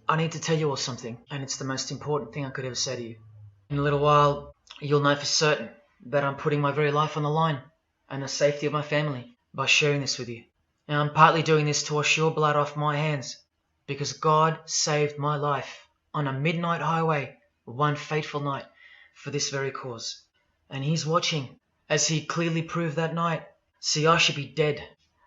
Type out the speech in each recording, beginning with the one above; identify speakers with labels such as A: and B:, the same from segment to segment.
A: I need to tell you all something, and it's the most important thing I could ever say to you. In a little while, you'll know for certain that I'm putting my very life on the line and the safety of my family by sharing this with you. Now, I'm partly doing this to wash your blood off my hands because God saved my life on a midnight highway one fateful night for this very cause. And He's watching, as He clearly proved that night. See, I should be dead.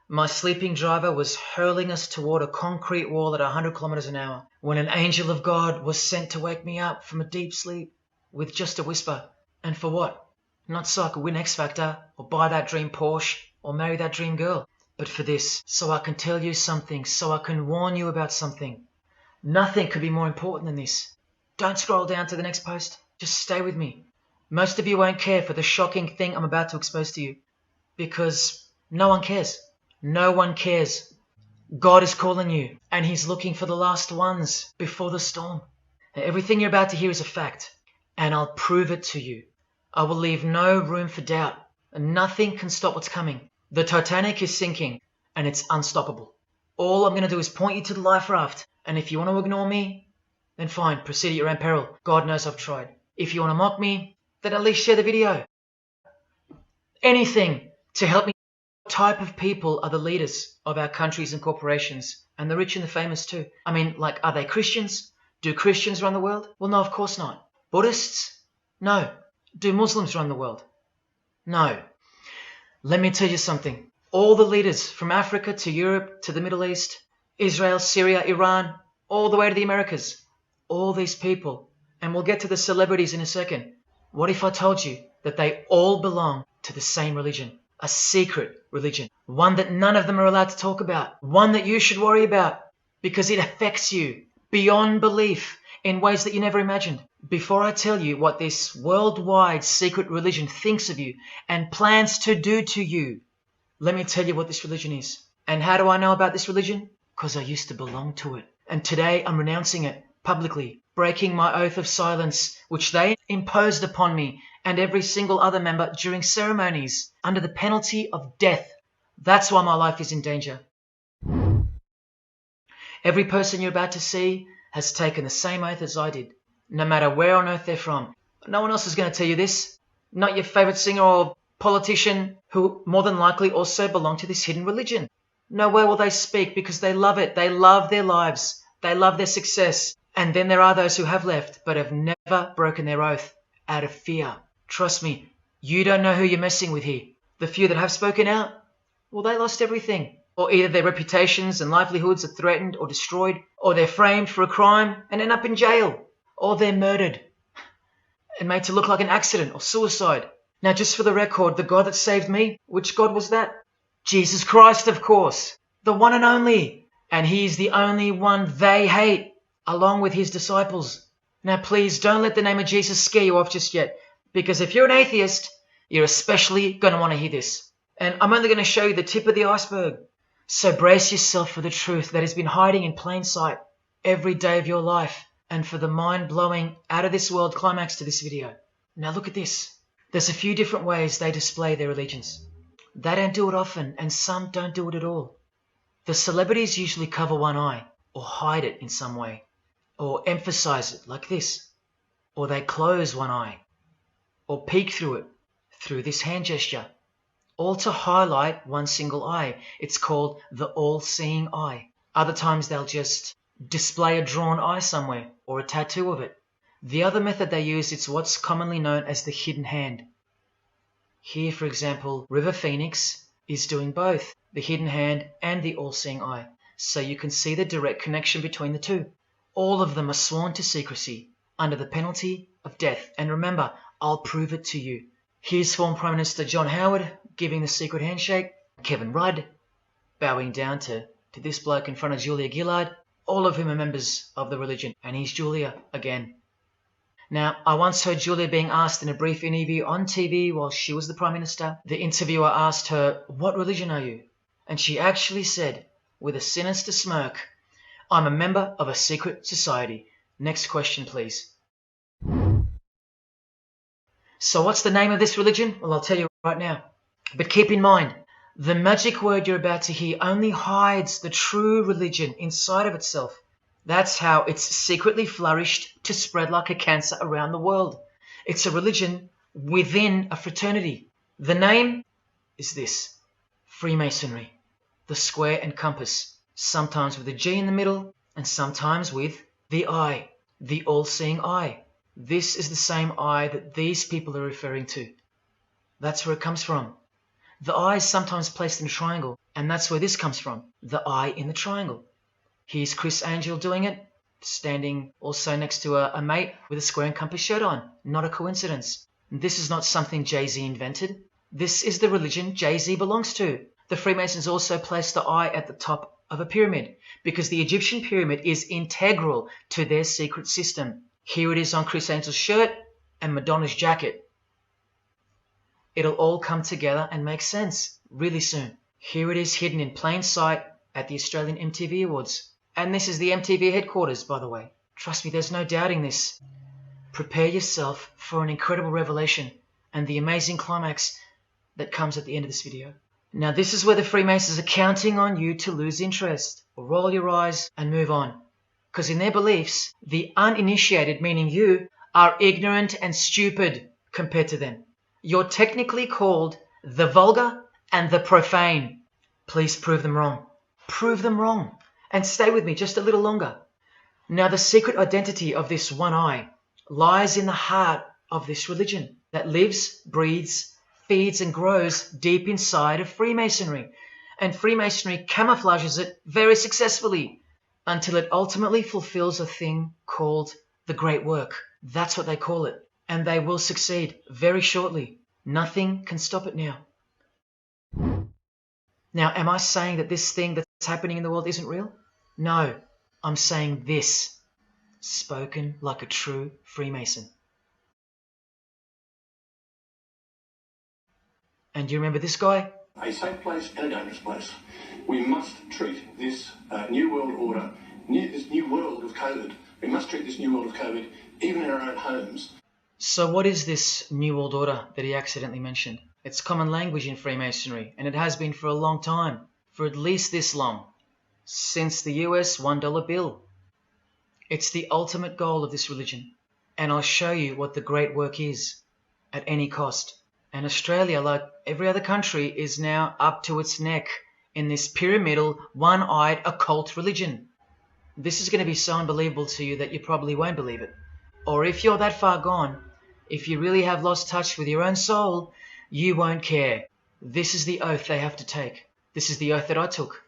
A: My sleeping driver was hurling us toward a concrete wall at 100 kilometers an hour when an angel of God was sent to wake me up from a deep sleep with just a whisper. And for what? Not so I could win X Factor or buy that dream Porsche or marry that dream girl, but for this, so I can tell you something, so I can warn you about something. Nothing could be more important than this. Don't scroll down to the next post. Just stay with me. Most of you won't care for the shocking thing I'm about to expose to you because no one cares. No one cares. God is calling you, and He's looking for the last ones before the storm. Everything you're about to hear is a fact, and I'll prove it to you. I will leave no room for doubt, and nothing can stop what's coming. The Titanic is sinking, and it's unstoppable. All I'm going to do is point you to the life raft, and if you want to ignore me, then fine, proceed at your own peril. God knows I've tried. If you want to mock me, then at least share the video. Anything to help me. What type of people are the leaders of our countries and corporations, and the rich and the famous too? I mean, like, are they Christians? Do Christians run the world? Well, no, of course not. Buddhists? No. Do Muslims run the world? No. Let me tell you something. All the leaders from Africa to Europe to the Middle East, Israel, Syria, Iran, all the way to the Americas, all these people, and we'll get to the celebrities in a second. What if I told you that they all belong to the same religion? A secret religion, one that none of them are allowed to talk about, one that you should worry about because it affects you beyond belief in ways that you never imagined. Before I tell you what this worldwide secret religion thinks of you and plans to do to you, let me tell you what this religion is. And how do I know about this religion? Because I used to belong to it. And today I'm renouncing it publicly, breaking my oath of silence, which they imposed upon me and every single other member during ceremonies under the penalty of death. That's why my life is in danger. Every person you're about to see has taken the same oath as I did, no matter where on earth they're from. No one else is going to tell you this. Not your favorite singer or politician who more than likely also belong to this hidden religion. Nowhere will they speak because they love it. They love their lives. They love their success. And then there are those who have left but have never broken their oath out of fear. Trust me, you don't know who you're messing with here. The few that have spoken out, well, they lost everything. Or either their reputations and livelihoods are threatened or destroyed, or they're framed for a crime and end up in jail, or they're murdered and made to look like an accident or suicide. Now, just for the record, the God that saved me, which God was that? Jesus Christ, of course, the one and only. And He's the only one they hate, along with His disciples. Now, please don't let the name of Jesus scare you off just yet, because if you're an atheist, you're especially going to want to hear this. And I'm only going to show you the tip of the iceberg. So brace yourself for the truth that has been hiding in plain sight every day of your life, and for the mind-blowing, out-of-this-world climax to this video. Now look at this. There's a few different ways they display their allegiance. They don't do it often, and some don't do it at all. The celebrities usually cover one eye, or hide it in some way, or emphasize it like this, or they close one eye, or peek through it, through this hand gesture, all to highlight one single eye. It's called the all-seeing eye. Other times they'll just display a drawn eye somewhere, or a tattoo of it. The other method they use is what's commonly known as the hidden hand. Here, for example, River Phoenix is doing both, the hidden hand and the all-seeing eye, so you can see the direct connection between the two. All of them are sworn to secrecy, under the penalty of death. And remember, I'll prove it to you. Here's former Prime Minister John Howard giving the secret handshake, Kevin Rudd bowing down to this bloke in front of Julia Gillard, all of whom are members of the religion. And here's Julia again. Now, I once heard Julia being asked in a brief interview on TV while she was the Prime Minister. The interviewer asked her, "What religion are you?" And she actually said, with a sinister smirk, "I'm a member of a secret society. Next question, please." So what's the name of this religion? Well, I'll tell you right now. But keep in mind, the magic word you're about to hear only hides the true religion inside of itself. That's how it's secretly flourished to spread like a cancer around the world. It's a religion within a fraternity. The name is this: Freemasonry. The square and compass, sometimes with a G in the middle, and sometimes with the eye, the all-seeing eye. This is the same eye that these people are referring to. That's where it comes from. The eye is sometimes placed in a triangle, and that's where this comes from, the eye in the triangle. Here's Chris Angel doing it, standing also next to a mate with a square and compass shirt on. Not a coincidence. This is not something Jay-Z invented. This is the religion Jay-Z belongs to. The Freemasons also place the eye at the top of a pyramid because the Egyptian pyramid is integral to their secret system. Here it is on Chris Angel's shirt and Madonna's jacket. It'll all come together and make sense really soon. Here it is hidden in plain sight at the Australian MTV Awards. And this is the MTV headquarters, by the way. Trust me, there's no doubting this. Prepare yourself for an incredible revelation and the amazing climax that comes at the end of this video. Now, this is where the Freemasons are counting on you to lose interest, or roll your eyes and move on. Because in their beliefs, the uninitiated, meaning you, are ignorant and stupid compared to them. You're technically called the vulgar and the profane. Please prove them wrong. Prove them wrong. And stay with me just a little longer. Now, the secret identity of this one eye lies in the heart of this religion that lives, breathes, feeds and grows deep inside of Freemasonry. And Freemasonry camouflages it very successfully until it ultimately fulfills a thing called the Great Work. That's what they call it. And they will succeed very shortly. Nothing can stop it now. Now, am I saying that this thing that's happening in the world isn't real? No, I'm saying this, spoken like a true Freemason. And do you remember this guy?
B: A safe place and a dangerous place. We must treat this new world order, this new world of COVID, we must treat this new world of COVID even in our own homes.
A: So what is this new world order that he accidentally mentioned? It's common language in Freemasonry, and it has been for a long time, for at least this long, since the US $1 bill. It's the ultimate goal of this religion, and I'll show you what the Great Work is, at any cost. And Australia, like every other country, is now up to its neck in this pyramidal, one-eyed occult religion. This is going to be so unbelievable to you that you probably won't believe it. Or if you're that far gone, if you really have lost touch with your own soul, you won't care. This is the oath they have to take. This is the oath that I took.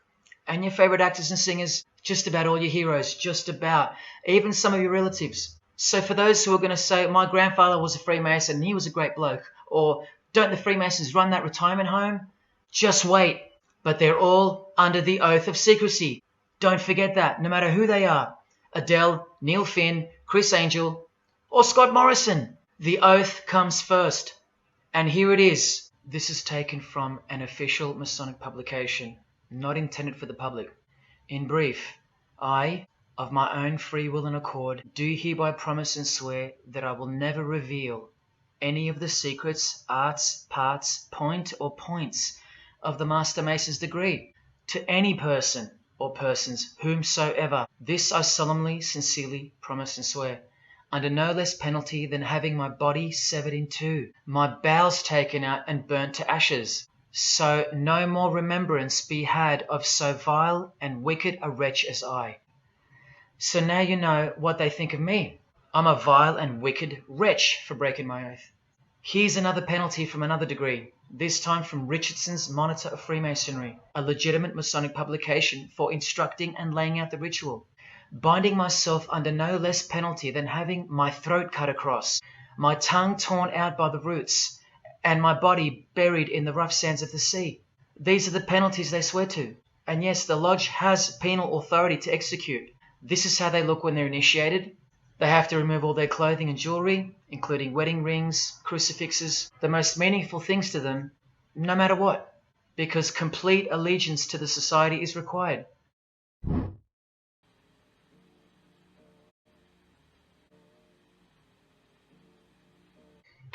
A: And your favorite actors and singers, just about all your heroes, just about, even some of your relatives. So for those who are going to say, my grandfather was a Freemason and he was a great bloke, or don't the Freemasons run that retirement home? Just wait. But they're all under the oath of secrecy. Don't forget that, no matter who they are. Adele, Neil Finn, Chris Angel, or Scott Morrison. The oath comes first. And here it is. This is taken from an official Masonic publication, not intended for the public. In brief, I, of my own free will and accord, do hereby promise and swear that I will never reveal any of the secrets, arts, parts, point or points of the Master Mason's degree to any person or persons whomsoever. This I solemnly, sincerely promise and swear, under no less penalty than having my body severed in two, my bowels taken out and burnt to ashes, so no more remembrance be had of so vile and wicked a wretch as I. So now you know what they think of me. I'm a vile and wicked wretch for breaking my oath. Here's another penalty from another degree, this time from Richardson's Monitor of Freemasonry, a legitimate Masonic publication for instructing and laying out the ritual. Binding myself under no less penalty than having my throat cut across, my tongue torn out by the roots, and my body buried in the rough sands of the sea. These are the penalties they swear to. And yes, the lodge has penal authority to execute. This is how they look when they're initiated. They have to remove all their clothing and jewelry, including wedding rings, crucifixes, the most meaningful things to them, no matter what, because complete allegiance to the society is required.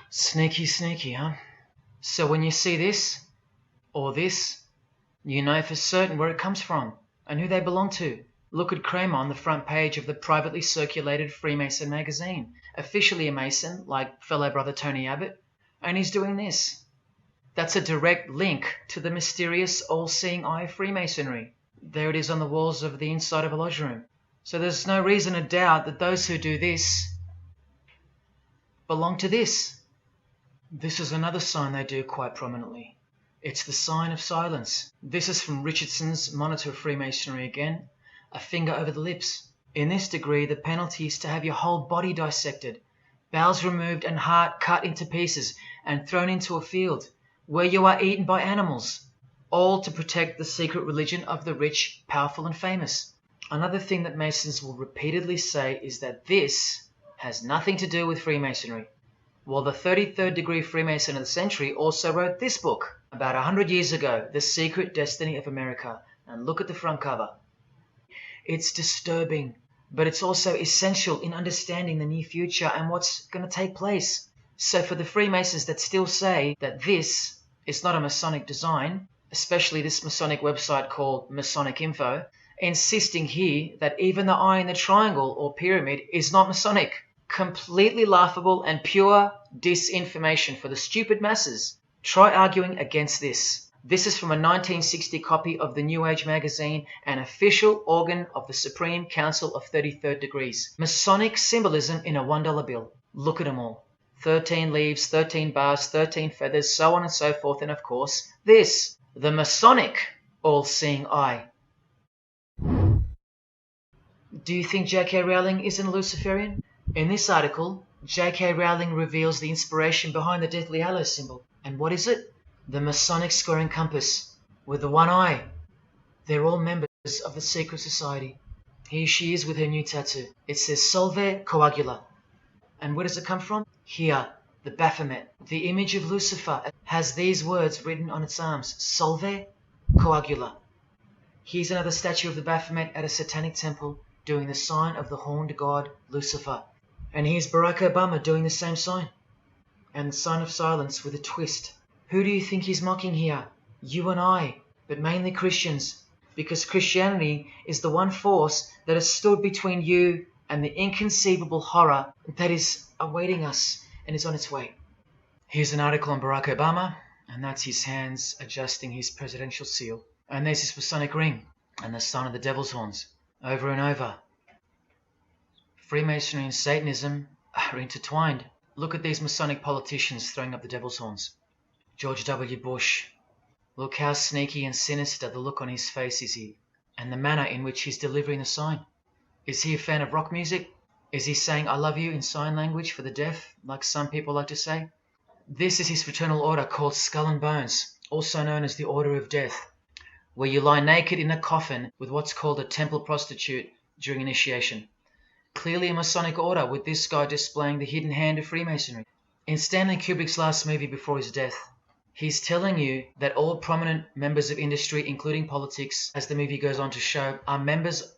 A: Sneaky, sneaky, huh? So when you see this, or this, you know for certain where it comes from and who they belong to. Look at Kramer on the front page of the privately circulated Freemason magazine, officially a Mason, like fellow brother Tony Abbott, and he's doing this. That's a direct link to the mysterious all-seeing eye of Freemasonry. There it is on the walls of the inside of a lodge room. So there's no reason to doubt that those who do this belong to this. This is another sign they do quite prominently. It's the sign of silence. This is from Richardson's Monitor of Freemasonry again. A finger over the lips. In this degree, the penalty is to have your whole body dissected, bowels removed and heart cut into pieces and thrown into a field, where you are eaten by animals, all to protect the secret religion of the rich, powerful and famous. Another thing that Masons will repeatedly say is that this has nothing to do with Freemasonry. Well, the 33rd degree Freemason of the century also wrote this book about 100 years ago, The Secret Destiny of America. And look at the front cover. It's disturbing, but it's also essential in understanding the near future and what's going to take place. So for the Freemasons that still say that this is not a Masonic design, especially this Masonic website called Masonic Info, insisting here that even the eye in the triangle or pyramid is not Masonic. Completely laughable and pure disinformation for the stupid masses. Try arguing against this. This is from a 1960 copy of the New Age magazine, an official organ of the Supreme Council of 33rd Degrees. Masonic symbolism in a $1 bill. Look at them all. 13 leaves, 13 bars, 13 feathers, so on and so forth, and of course, this, the Masonic all-seeing eye. Do you think J.K. Rowling isn't a Luciferian? In this article, J.K. Rowling reveals the inspiration behind the Deathly Hallows symbol. And what is it? The Masonic square compass with the one eye. They're all members of the secret society. Here she is with her new tattoo. It says Solve Coagula. And where does it come from? Here, the Baphomet. The image of Lucifer has these words written on its arms. Solve Coagula. Here's another statue of the Baphomet at a satanic temple doing the sign of the horned god Lucifer. And here's Barack Obama doing the same sign. And the sign of silence with a twist. Who do you think he's mocking here? You and I, but mainly Christians. Because Christianity is the one force that has stood between you and the inconceivable horror that is awaiting us and is on its way. Here's an article on Barack Obama, and that's his hands adjusting his presidential seal. And there's his Masonic ring, and the sign of the devil's horns, over and over. Freemasonry and Satanism are intertwined. Look at these Masonic politicians throwing up the devil's horns. George W. Bush. Look how sneaky and sinister the look on his face is here, and the manner in which he's delivering the sign. Is he a fan of rock music? Is he saying I love you in sign language for the deaf, like some people like to say? This is his fraternal order called Skull and Bones, also known as the Order of Death, where you lie naked in a coffin with what's called a temple prostitute during initiation. Clearly a Masonic order, with this guy displaying the hidden hand of Freemasonry. In Stanley Kubrick's last movie before his death, he's telling you that all prominent members of industry, including politics, as the movie goes on to show, are members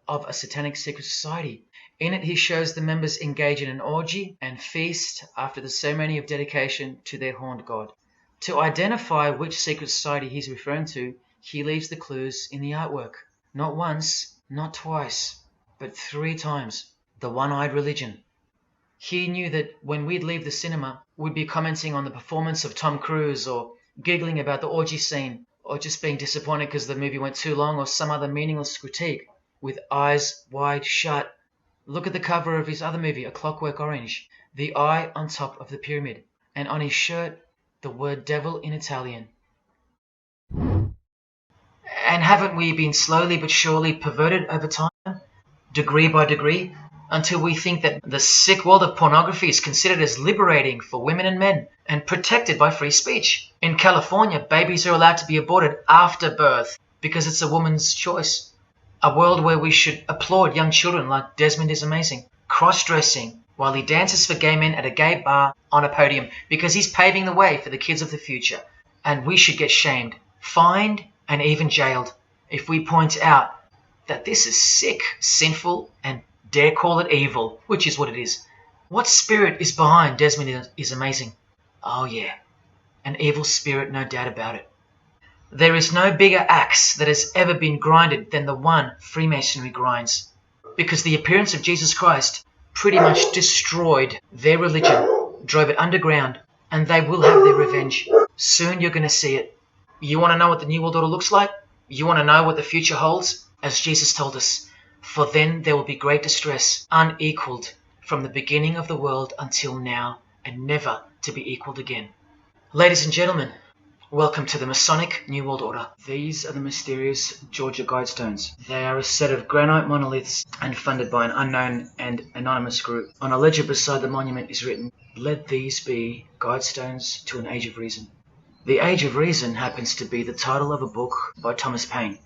A: of a satanic secret society. In it, he shows the members engage in an orgy and feast after the ceremony of dedication to their horned god. To identify which secret society he's referring to, he leaves the clues in the artwork. Not once, not twice, but 3 times. The one-eyed religion. He knew that when we'd leave the cinema, we'd be commenting on the performance of Tom Cruise or giggling about the orgy scene or just being disappointed because the movie went too long or some other meaningless critique with eyes wide shut. Look at the cover of his other movie, A Clockwork Orange. The eye on top of the pyramid. And on his shirt, the word devil in Italian. And haven't we been slowly but surely perverted over time, degree by degree, until we think that the sick world of pornography is considered as liberating for women and men and protected by free speech? In California, babies are allowed to be aborted after birth because it's a woman's choice. A world where we should applaud young children like Desmond is amazing, cross-dressing while he dances for gay men at a gay bar on a podium because he's paving the way for the kids of the future. And we should get shamed, fined, and even jailed if we point out that this is sick, sinful, and dare call it evil, which is what it is. What spirit is behind Desmond is amazing? Oh yeah, an evil spirit, no doubt about it. There is no bigger axe that has ever been grinded than the one Freemasonry grinds, because the appearance of Jesus Christ pretty much destroyed their religion, drove it underground, and they will have their revenge. Soon you're going to see it. You want to know what the New World Order looks like? You want to know what the future holds? As Jesus told us, for then there will be great distress, unequaled from the beginning of the world until now, and never to be equaled again. Ladies and gentlemen, welcome to the Masonic New World Order. These are the mysterious Georgia Guidestones. They are a set of granite monoliths and funded by an unknown and anonymous group. On a ledger beside the monument is written, "Let these be Guidestones to an Age of Reason." The Age of Reason happens to be the title of a book by Thomas Paine.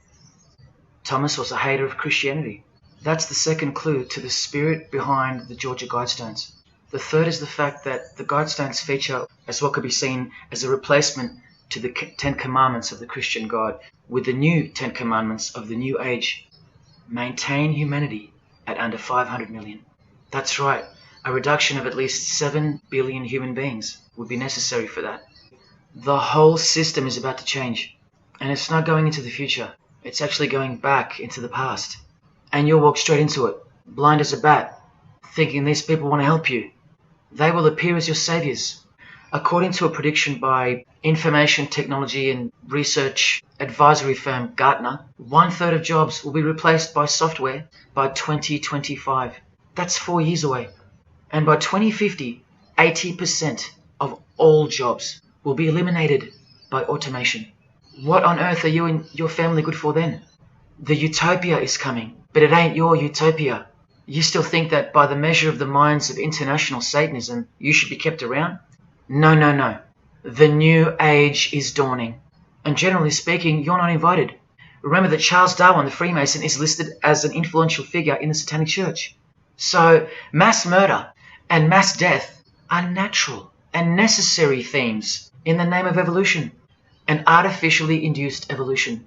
A: Thomas was a hater of Christianity. That's the second clue to the spirit behind the Georgia Guidestones. The third is the fact that the Guidestones feature as what could be seen as a replacement to the Ten Commandments of the Christian God with the new Ten Commandments of the New Age. Maintain humanity at under 500 million. That's right, a reduction of at least 7 billion human beings would be necessary for that. The whole system is about to change, and it's not going into the future. It's actually going back into the past. And you'll walk straight into it, blind as a bat, thinking these people want to help you. They will appear as your saviors. According to a prediction by information technology and research advisory firm Gartner, 1/3 of jobs will be replaced by software by 2025. That's 4 years away. And by 2050, 80% of all jobs will be eliminated by automation. What on earth are you and your family good for then? The utopia is coming, but it ain't your utopia. You still think that by the measure of the minds of international Satanism, you should be kept around? No, no, no. The new age is dawning. And generally speaking, you're not invited. Remember that Charles Darwin, the Freemason, is listed as an influential figure in the Satanic Church. So mass murder and mass death are natural and necessary themes in the name of evolution, an artificially induced evolution.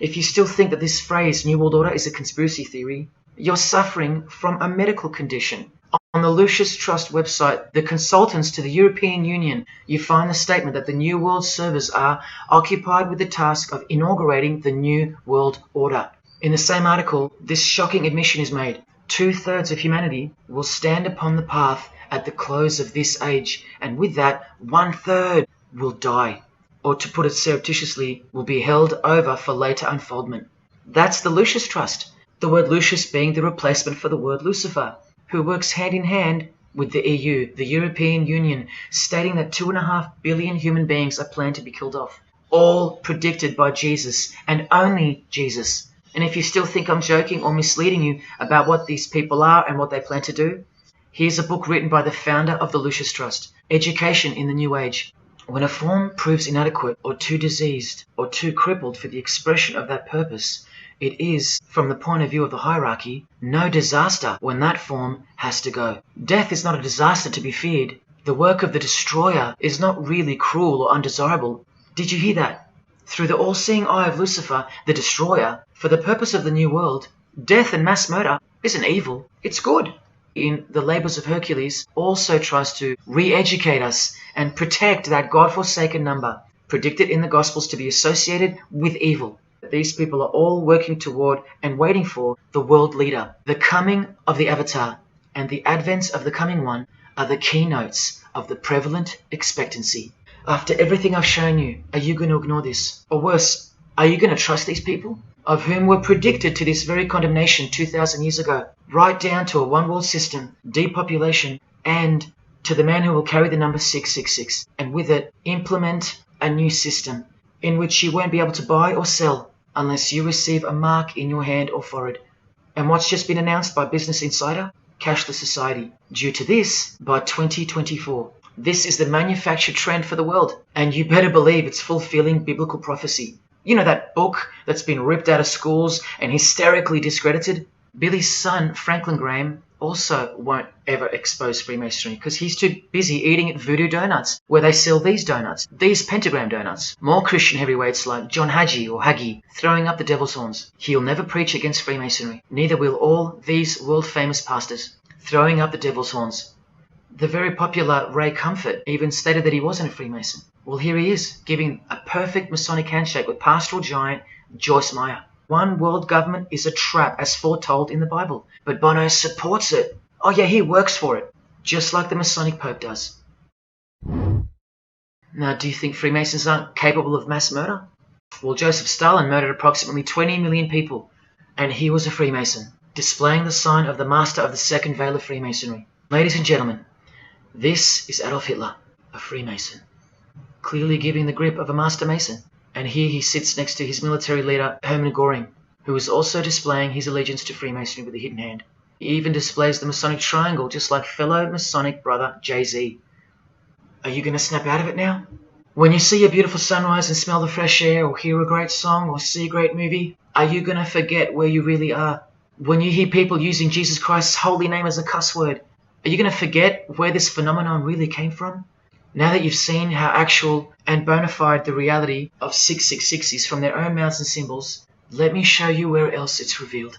A: If you still think that this phrase, New World Order, is a conspiracy theory, you're suffering from a medical condition. On the Lucius Trust website, the consultants to the European Union, you find the statement that the New World servers are occupied with the task of inaugurating the New World Order. In the same article, this shocking admission is made. 2/3 of humanity will stand upon the path at the close of this age, and with that, 1/3 will die, or to put it surreptitiously, will be held over for later unfoldment. That's the Lucius Trust, the word Lucius being the replacement for the word Lucifer, who works hand in hand with the EU, the European Union, stating that 2.5 billion human beings are planned to be killed off, all predicted by Jesus, and only Jesus. And if you still think I'm joking or misleading you about what these people are and what they plan to do, here's a book written by the founder of the Lucius Trust, Education in the New Age. When a form proves inadequate or too diseased or too crippled for the expression of that purpose, it is, from the point of view of the hierarchy, no disaster when that form has to go. Death is not a disaster to be feared. The work of the destroyer is not really cruel or undesirable. Did you hear that? Through the all-seeing eye of Lucifer, the destroyer, for the purpose of the new world, death and mass murder isn't evil, it's good. In The Labors of Hercules, also tries to re-educate us and protect that God-forsaken number, predicted in the Gospels to be associated with evil. These people are all working toward and waiting for the world leader. The coming of the Avatar and the advent of the coming one are the keynotes of the prevalent expectancy. After everything I've shown you, are you going to ignore this? Or worse, are you going to trust these people, of whom were predicted to this very condemnation 2,000 years ago, right down to a one-world system, depopulation, and to the man who will carry the number 666, and with it implement a new system in which you won't be able to buy or sell unless you receive a mark in your hand or forehead. And what's just been announced by Business Insider? Cashless society. Due to this, by 2024. This is the manufactured trend for the world, and you better believe it's fulfilling biblical prophecy. You know that book that's been ripped out of schools and hysterically discredited? Billy's son, Franklin Graham, also won't ever expose Freemasonry because he's too busy eating at Voodoo Donuts, where they sell these donuts, these pentagram donuts. More Christian heavyweights like John Hagee or Hagee throwing up the devil's horns. He'll never preach against Freemasonry. Neither will all these world-famous pastors throwing up the devil's horns. The very popular Ray Comfort even stated that he wasn't a Freemason. Well, here he is, giving a perfect Masonic handshake with pastoral giant Joyce Meyer. One world government is a trap as foretold in the Bible, but Bono supports it. Oh yeah, he works for it, just like the Masonic Pope does. Now, do you think Freemasons aren't capable of mass murder? Well, Joseph Stalin murdered approximately 20 million people, and he was a Freemason, displaying the sign of the master of the second veil of Freemasonry. Ladies and gentlemen, this is Adolf Hitler, a Freemason, clearly giving the grip of a master mason. And here he sits next to his military leader, Hermann Göring, who is also displaying his allegiance to Freemasonry with a hidden hand. He even displays the Masonic triangle, just like fellow Masonic brother Jay-Z. Are you going to snap out of it now? When you see a beautiful sunrise and smell the fresh air, or hear a great song, or see a great movie, are you going to forget where you really are? When you hear people using Jesus Christ's holy name as a cuss word, are you going to forget where this phenomenon really came from? Now that you've seen how actual and bona fide the reality of 666 is from their own mouths and symbols, let me show you where else it's revealed.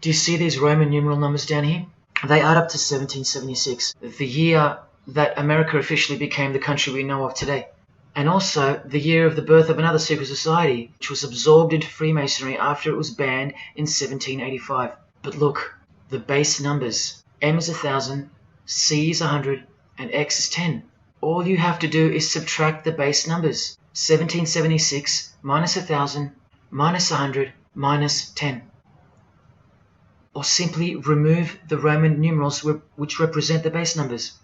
A: Do you see these Roman numeral numbers down here? They add up to 1776, the year that America officially became the country we know of today. And also the year of the birth of another secret society, which was absorbed into Freemasonry after it was banned in 1785. But look, the base numbers. M is 1,000, C is 100, and X is 10. All you have to do is subtract the base numbers. 1776 minus 1,000 minus 100 minus 10. Or simply remove the Roman numerals which represent the base numbers.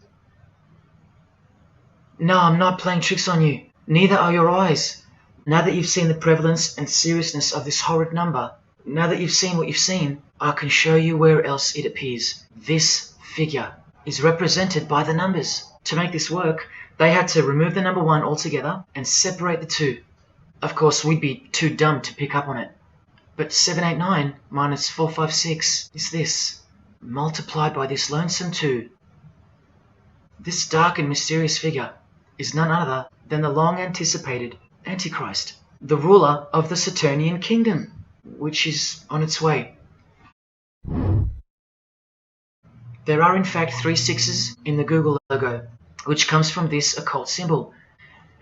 A: No, I'm not playing tricks on you. Neither are your eyes. Now that you've seen the prevalence and seriousness of this horrid number, now that you've seen what you've seen, I can show you where else it appears. This figure is represented by the numbers. To make this work, they had to remove the number 1 altogether and separate the 2. Of course, we'd be too dumb to pick up on it. But 789 minus 456 is this, multiplied by this lonesome 2. This dark and mysterious figure is none other than the long-anticipated Antichrist, the ruler of the Saturnian kingdom, which is on its way. There are in fact 3 sixes in the Google logo, which comes from this occult symbol,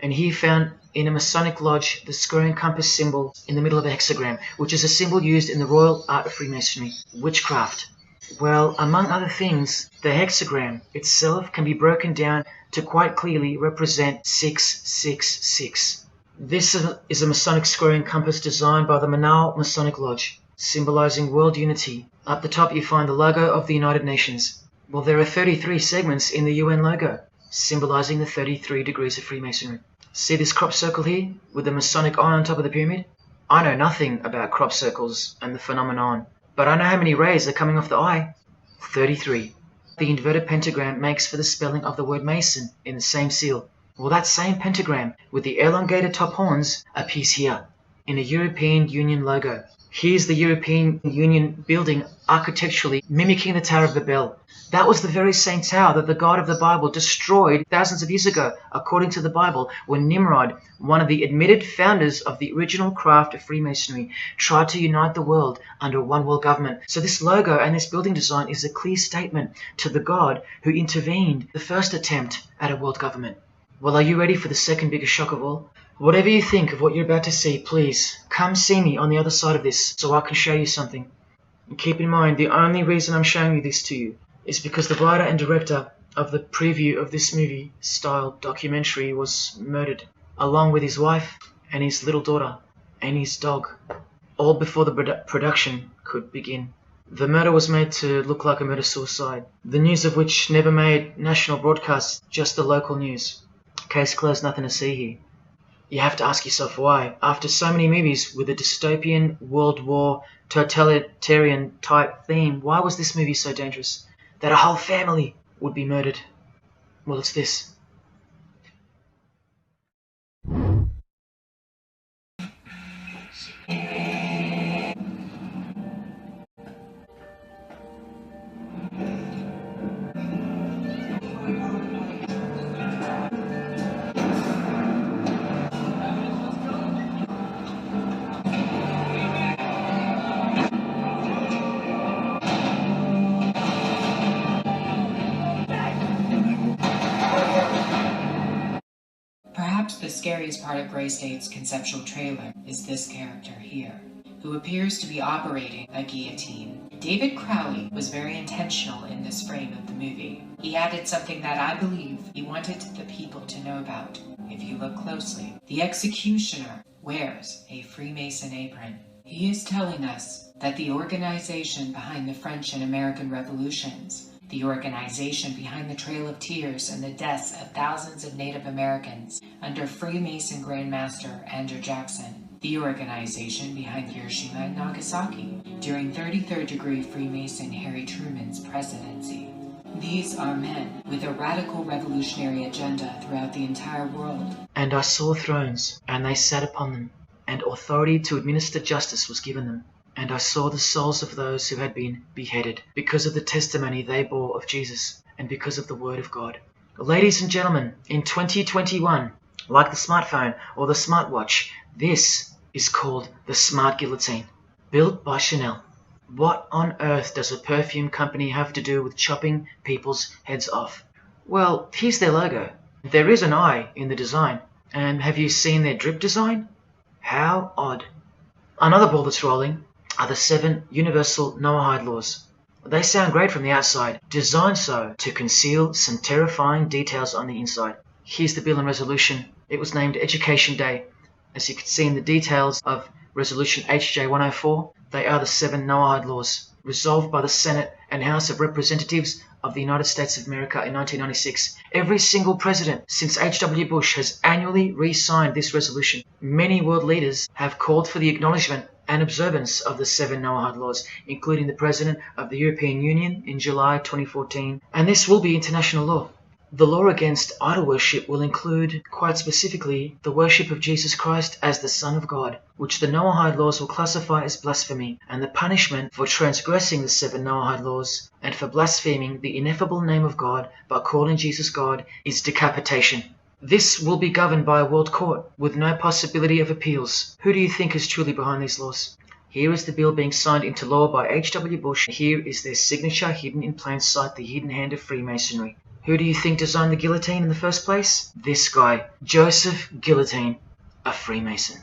A: and here found in a Masonic lodge the square and compass symbol in the middle of a hexagram, which is a symbol used in the royal art of Freemasonry, witchcraft. Well, among other things, the hexagram itself can be broken down to quite clearly represent 666. This is a Masonic square and compass designed by the Manal Masonic Lodge, symbolizing world unity. Up the top you find the logo of the United Nations. Well, there are 33 segments in the UN logo, symbolizing the 33 degrees of Freemasonry. See this crop circle here, with the Masonic eye on top of the pyramid? I know nothing about crop circles and the phenomenon, but I know how many rays are coming off the eye. 33. The inverted pentagram makes for the spelling of the word Mason in the same seal. Well, that same pentagram with the elongated top horns appears here, in a European Union logo. Here's the European Union building architecturally mimicking the Tower of Babel. That was the very same tower that the God of the Bible destroyed thousands of years ago, according to the Bible, when Nimrod, one of the admitted founders of the original craft of Freemasonry, tried to unite the world under one world government. So this logo and this building design is a clear statement to the God who intervened the first attempt at a world government. Well, are you ready for the second biggest shock of all? Whatever you think of what you're about to see, please come see me on the other side of this so I can show you something. And keep in mind, the only reason I'm showing you this to you is because the writer and director of the preview of this movie-style documentary was murdered, along with his wife and his little daughter and his dog, all before the production could begin. The murder was made to look like a murder-suicide, the news of which never made national broadcasts, just the local news. Case closed, nothing to see here. You have to ask yourself why, after so many movies with a dystopian, World War, totalitarian type theme, why was this movie so dangerous that a whole family would be murdered? Well, it's this.
C: scariest part of Grey State's conceptual trailer is this character here, who appears to be operating a guillotine. David Crowley was very intentional in this frame of the movie. He added something that I believe he wanted the people to know about. If you look closely, the executioner wears a Freemason apron. He is telling us that the organization behind the French and American revolutions, the organization behind the Trail of Tears and the deaths of thousands of Native Americans under Freemason Grandmaster Andrew Jackson, the organization behind Hiroshima and Nagasaki during 33rd degree Freemason Harry Truman's presidency. These are men with a radical revolutionary agenda throughout the entire world.
A: And I saw thrones, and they sat upon them, and authority to administer justice was given them. And I saw the souls of those who had been beheaded, because of the testimony they bore of Jesus, and because of the word of God. Ladies and gentlemen, in 2021, like the smartphone or the smartwatch, this is called the Smart Guillotine, built by Chanel. What on earth does a perfume company have to do with chopping people's heads off? Well, here's their logo. There is an eye in the design. And have you seen their drip design? How odd. Another ball that's rolling are the 7 universal Noahide laws. They sound great from the outside, designed so to conceal some terrifying details on the inside. Here's the bill and resolution. It was named Education Day. As you can see in the details of Resolution HJ 104, they are the 7 Noahide laws, resolved by the Senate and House of Representatives of the United States of America in 1996. Every single president since H.W. Bush has annually re-signed this resolution. Many world leaders have called for the acknowledgement and observance of the 7 Noahide laws, including the President of the European Union in July 2014, and this will be international law. The law against idol worship will include, quite specifically, the worship of Jesus Christ as the Son of God, which the Noahide laws will classify as blasphemy, and the punishment for transgressing the 7 Noahide laws and for blaspheming the ineffable name of God by calling Jesus God is decapitation. This will be governed by a world court with no possibility of appeals. Who do you think is truly behind these laws? Here is the bill being signed into law by H.W. Bush. Here is their signature hidden in plain sight, the hidden hand of Freemasonry. Who do you think designed the guillotine in the first place? This guy, Joseph Guillotine, a Freemason.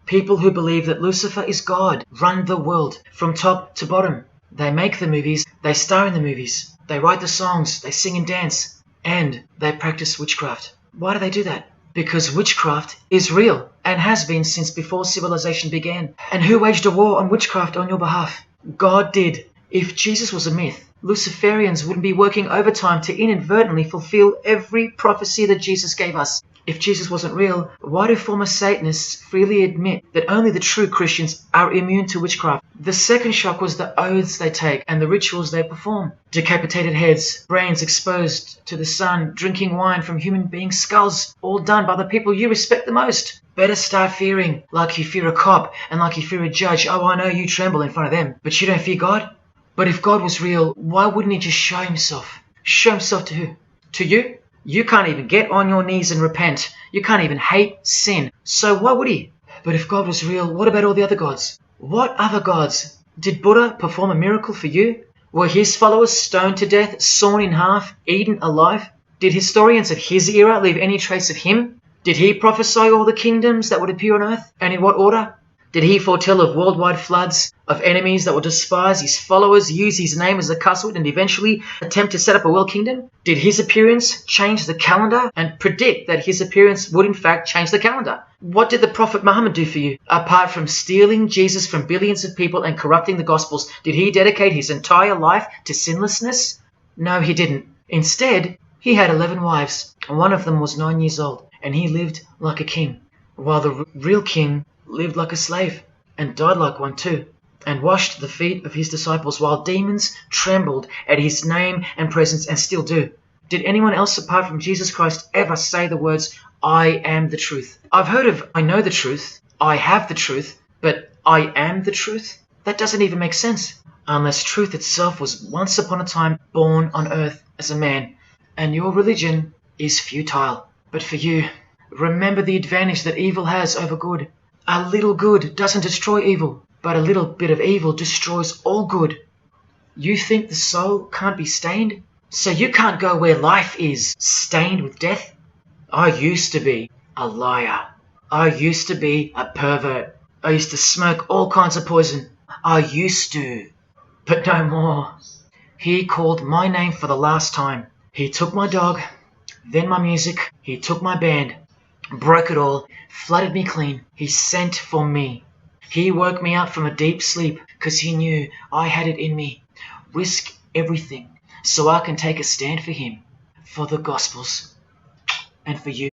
A: People who believe that Lucifer is God run the world from top to bottom. They make the movies, they star in the movies, they write the songs, they sing and dance, and they practice witchcraft. Why do they do that? Because witchcraft is real and has been since before civilization began. And who waged a war on witchcraft on your behalf? God did. If Jesus was a myth, Luciferians wouldn't be working overtime to inadvertently fulfill every prophecy that Jesus gave us. If Jesus wasn't real, why do former Satanists freely admit that only the true Christians are immune to witchcraft? The second shock was the oaths they take and the rituals they perform. Decapitated heads, brains exposed to the sun, drinking wine from human beings' skulls, all done by the people you respect the most. Better start fearing, like you fear a cop and like you fear a judge. Oh, I know you tremble in front of them, but you don't fear God? But if God was real, why wouldn't he just show himself? Show himself to who? To you? You can't even get on your knees and repent. You can't even hate sin. So why would he? But if God was real, what about all the other gods? What other gods? Did Buddha perform a miracle for you? Were his followers stoned to death, sawn in half, eaten alive? Did historians of his era leave any trace of him? Did he prophesy all the kingdoms that would appear on earth? And in what order? Did he foretell of worldwide floods, of enemies that would despise his followers, use his name as a cussword, and eventually attempt to set up a world kingdom? Did his appearance change the calendar and predict that his appearance would in fact change the calendar? What did the Prophet Muhammad do for you? Apart from stealing Jesus from billions of people and corrupting the Gospels, did he dedicate his entire life to sinlessness? No, he didn't. Instead, he had 11 wives. One of them was 9 years old, and he lived like a king, while the real king lived like a slave, and died like one too, and washed the feet of his disciples while demons trembled at his name and presence, and still do. Did anyone else apart from Jesus Christ ever say the words, I am the truth? I've heard of I know the truth, I have the truth, but I am the truth? That doesn't even make sense, unless truth itself was once upon a time born on earth as a man, and your religion is futile. But for you, remember the advantage that evil has over good. A little good doesn't destroy evil, but a little bit of evil destroys all good. You think the soul can't be stained? So you can't go where life is, stained with death? I used to be a liar. I used to be a pervert. I used to smoke all kinds of poison. I used to, but no more. He called my name for the last time. He took my dog, then my music. He took my band, broke it all, flooded me clean. He sent for me. He woke me up from a deep sleep because he knew I had it in me. Risk everything so I can take a stand for him, for the Gospels, and for you.